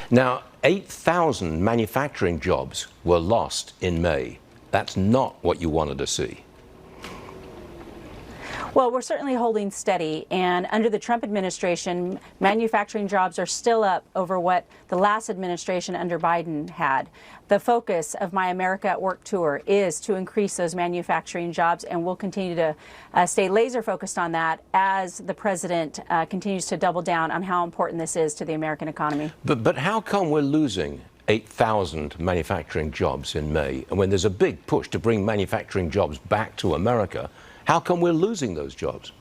Now, 8,000 manufacturing jobs were lost in May. That's not what you wanted to see. Well, we're certainly holding steady, and under the Trump administration, manufacturing jobs are still up over what the last administration under Biden had. The focus of my America at Work tour is to increase those manufacturing jobs, and we'll continue to stay laser focused on that as the president continues to double down on how important this is to the American economy. But how come we're losing 8,000 manufacturing jobs in May, and when there's a big push to bring manufacturing jobs back to America? How come we're losing those jobs?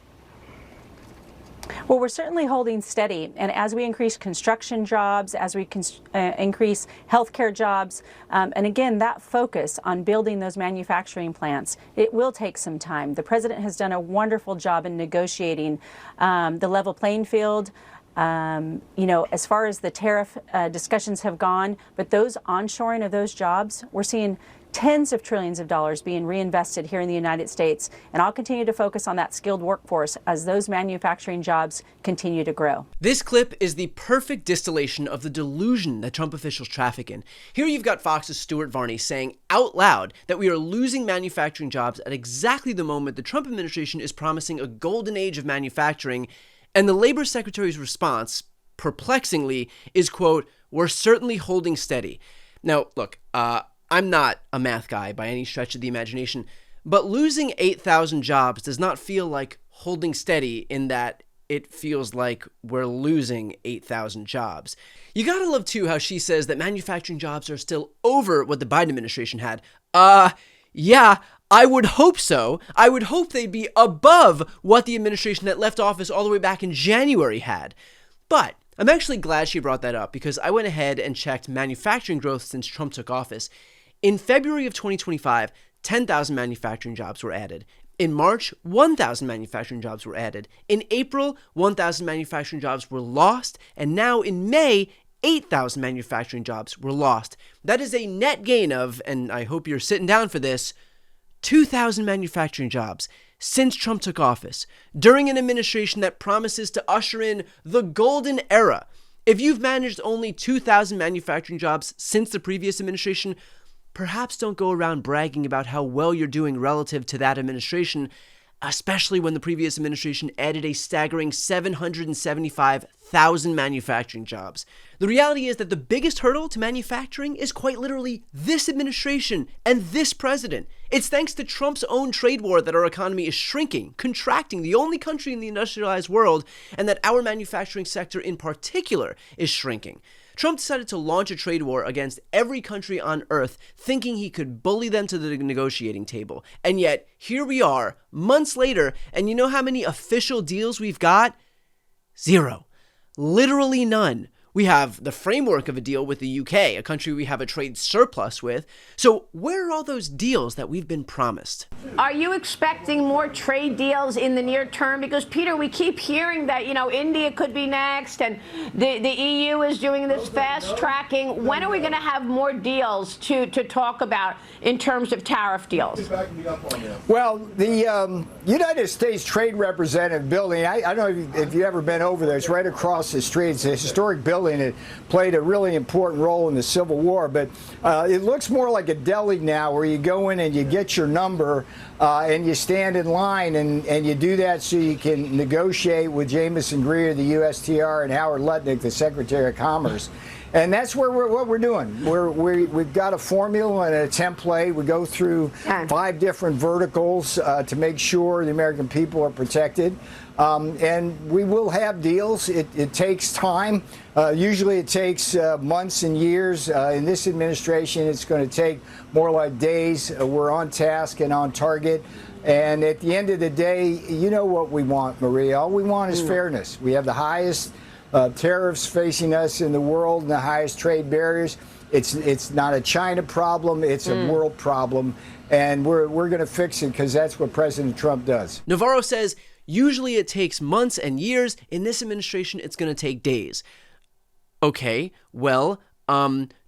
Well, we're certainly holding steady, and as we increase construction jobs, as we increase healthcare jobs, and again, that focus on building those manufacturing plants, it will take some time. The president has done a wonderful job in negotiating the level playing field. As far as the tariff discussions have gone, but those onshoring of those jobs, we're seeing tens of trillions of dollars being reinvested here in the United States. And I'll continue to focus on that skilled workforce as those manufacturing jobs continue to grow. This clip is the perfect distillation of the delusion that Trump officials traffic in. Here you've got Fox's Stuart Varney saying out loud that we are losing manufacturing jobs at exactly the moment the Trump administration is promising a golden age of manufacturing. And the Labor Secretary's response, perplexingly, is, quote, "We're certainly holding steady." Now, look, I'm not a math guy by any stretch of the imagination, but losing 8,000 jobs does not feel like holding steady in that it feels like we're losing 8,000 jobs. You gotta love, too, how she says that manufacturing jobs are still over what the Biden administration had. Yeah, I would hope so. I would hope they'd be above what the administration that left office all the way back in January had. But I'm actually glad she brought that up because I went ahead and checked manufacturing growth since Trump took office. In February of 2025, 10,000 manufacturing jobs were added. In March, 1,000 manufacturing jobs were added. In April, 1,000 manufacturing jobs were lost. And now in May, 8,000 manufacturing jobs were lost. That is a net gain of, and I hope you're sitting down for this, 2,000 manufacturing jobs since Trump took office, during an administration that promises to usher in the golden era. If you've managed only 2,000 manufacturing jobs since the previous administration, perhaps don't go around bragging about how well you're doing relative to that administration, especially when the previous administration added a staggering 775,000 manufacturing jobs. The reality is that the biggest hurdle to manufacturing is quite literally this administration and this president. It's thanks to Trump's own trade war that our economy is shrinking, contracting, the only country in the industrialized world, and that our manufacturing sector in particular is shrinking. Trump decided to launch a trade war against every country on earth, thinking he could bully them to the negotiating table. And yet, here we are, months later, and you know how many official deals we've got? Zero. Literally none. We have the framework of a deal with the UK, a country we have a trade surplus with. So where are all those deals that we've been promised? Are you expecting more trade deals in the near term? Because, Peter, we keep hearing that, India could be next, and the EU is doing this fast tracking. When are we going to have more deals to talk about in terms of tariff deals? Well, the United States Trade Representative building, I don't know if you've ever been over there. It's right across the street. It's a historic building. It played a really important role in the Civil War, but it looks more like a deli now, where you go in and you get your number and you stand in line, and you do that so you can negotiate with Jamison Greer, the USTR, and Howard Lutnick, the Secretary of Commerce. And that's what we're doing. We've got a formula and a template. We go through 5 different verticals to make sure the American people are protected. And we will have deals. It takes time. Usually it takes months and years. In this administration, it's going to take more like days. We're on task and on target. And at the end of the day, you know what we want, Maria. All we want is fairness. We have the highest tariffs facing us in the world and the highest trade barriers. It's not a China problem. It's a world problem. And we're going to fix it because that's what President Trump does. Navarro says usually it takes months and years. In this administration, it's going to take days. Okay, well,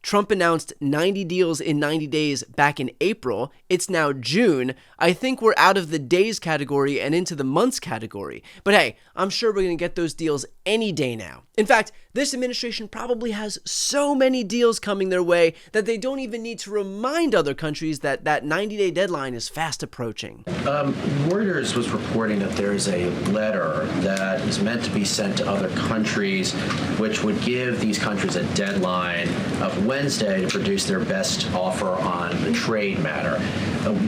Trump announced 90 deals in 90 days back in April. It's now June. I think we're out of the days category and into the months category. But hey, I'm sure we're going to get those deals any day now. In fact, this administration probably has so many deals coming their way that they don't even need to remind other countries that that 90-day deadline is fast approaching. Reuters was reporting that there is a letter that is meant to be sent to other countries, which would give these countries a deadline of Wednesday to produce their best offer on the trade matter.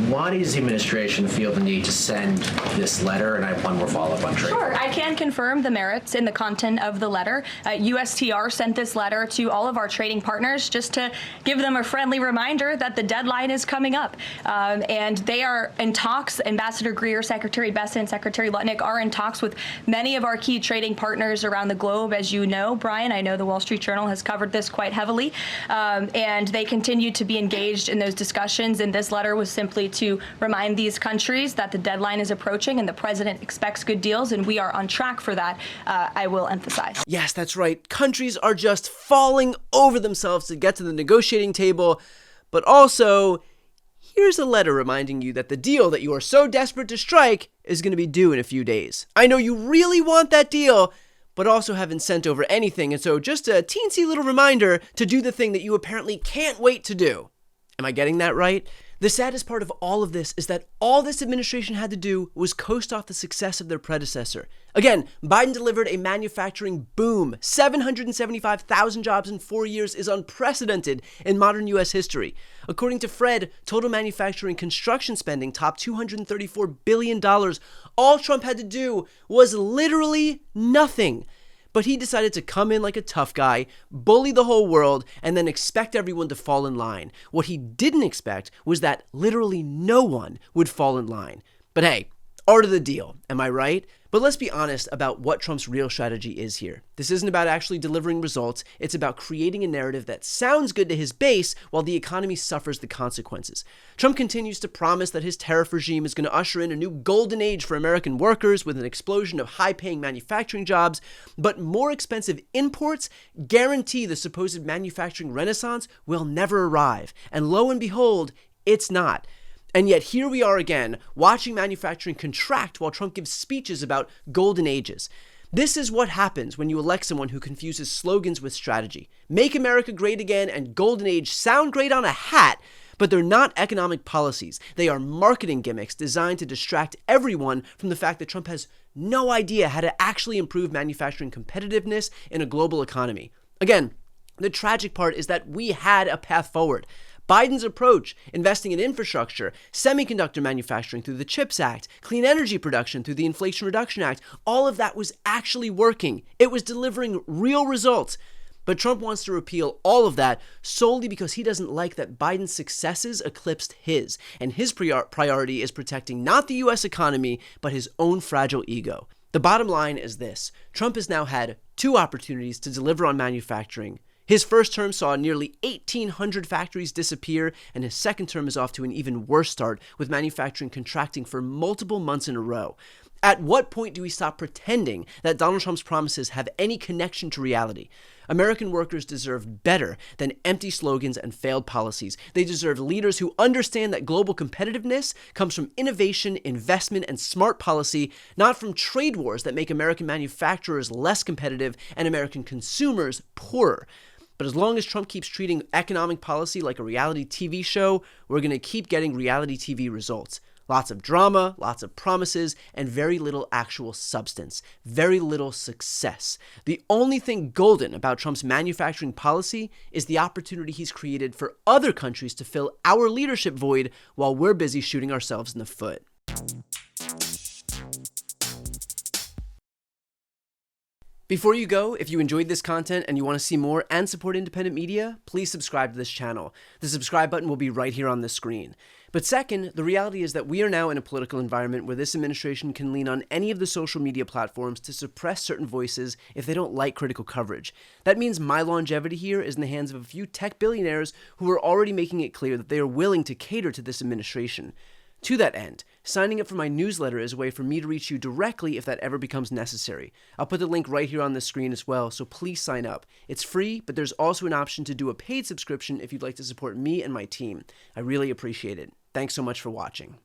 Why does the administration feel the need to send this letter? And I have one more follow-up on trade. Sure, I can confirm the merits in the content of the letter. USTR sent this letter to all of our trading partners just to give them a friendly reminder that the deadline is coming up. And they are in talks. Ambassador Greer, Secretary Bessent, Secretary Lutnick are in talks with many of our key trading partners around the globe. As you know, Brian, I know the Wall Street Journal has covered this quite heavily. And they continue to be engaged in those discussions. And this letter was simply to remind these countries that the deadline is approaching and the president expects good deals, and we are on track for that, I will emphasize. Yes, that's right. Countries are just falling over themselves to get to the negotiating table, but also, here's a letter reminding you that the deal that you are so desperate to strike is going to be due in a few days. I know you really want that deal, but also haven't sent over anything, and so just a teensy little reminder to do the thing that you apparently can't wait to do. Am I getting that right? The saddest part of all of this is that all this administration had to do was coast off the success of their predecessor. Again, Biden delivered a manufacturing boom. 775,000 jobs in 4 years is unprecedented in modern U.S. history. According to Fred, total manufacturing construction spending topped $234 billion. All Trump had to do was literally nothing. But he decided to come in like a tough guy, bully the whole world, and then expect everyone to fall in line. What he didn't expect was that literally no one would fall in line. But hey, art of the deal, am I right? But let's be honest about what Trump's real strategy is here. This isn't about actually delivering results. It's about creating a narrative that sounds good to his base while the economy suffers the consequences. Trump continues to promise that his tariff regime is going to usher in a new golden age for American workers with an explosion of high-paying manufacturing jobs, but more expensive imports guarantee the supposed manufacturing renaissance will never arrive. And lo and behold, it's not. And yet here we are again, watching manufacturing contract while Trump gives speeches about golden ages. This is what happens when you elect someone who confuses slogans with strategy. Make America great again and golden age sound great on a hat, but they're not economic policies. They are marketing gimmicks designed to distract everyone from the fact that Trump has no idea how to actually improve manufacturing competitiveness in a global economy. Again, the tragic part is that we had a path forward. Biden's approach, investing in infrastructure, semiconductor manufacturing through the CHIPS Act, clean energy production through the Inflation Reduction Act, all of that was actually working. It was delivering real results. But Trump wants to repeal all of that solely because he doesn't like that Biden's successes eclipsed his, and his priority is protecting not the U.S. economy, but his own fragile ego. The bottom line is this: Trump has now had 2 opportunities to deliver on manufacturing. His first term saw nearly 1,800 factories disappear, and his second term is off to an even worse start, with manufacturing contracting for multiple months in a row. At what point do we stop pretending that Donald Trump's promises have any connection to reality? American workers deserve better than empty slogans and failed policies. They deserve leaders who understand that global competitiveness comes from innovation, investment, and smart policy, not from trade wars that make American manufacturers less competitive and American consumers poorer. But as long as Trump keeps treating economic policy like a reality TV show, we're going to keep getting reality TV results. Lots of drama, lots of promises, and very little actual substance. Very little success. The only thing golden about Trump's manufacturing policy is the opportunity he's created for other countries to fill our leadership void while we're busy shooting ourselves in the foot. Before you go, if you enjoyed this content and you want to see more and support independent media, please subscribe to this channel. The subscribe button will be right here on the screen. But second, the reality is that we are now in a political environment where this administration can lean on any of the social media platforms to suppress certain voices if they don't like critical coverage. That means my longevity here is in the hands of a few tech billionaires who are already making it clear that they are willing to cater to this administration. To that end, signing up for my newsletter is a way for me to reach you directly if that ever becomes necessary. I'll put the link right here on the screen as well, so please sign up. It's free, but there's also an option to do a paid subscription if you'd like to support me and my team. I really appreciate it. Thanks so much for watching.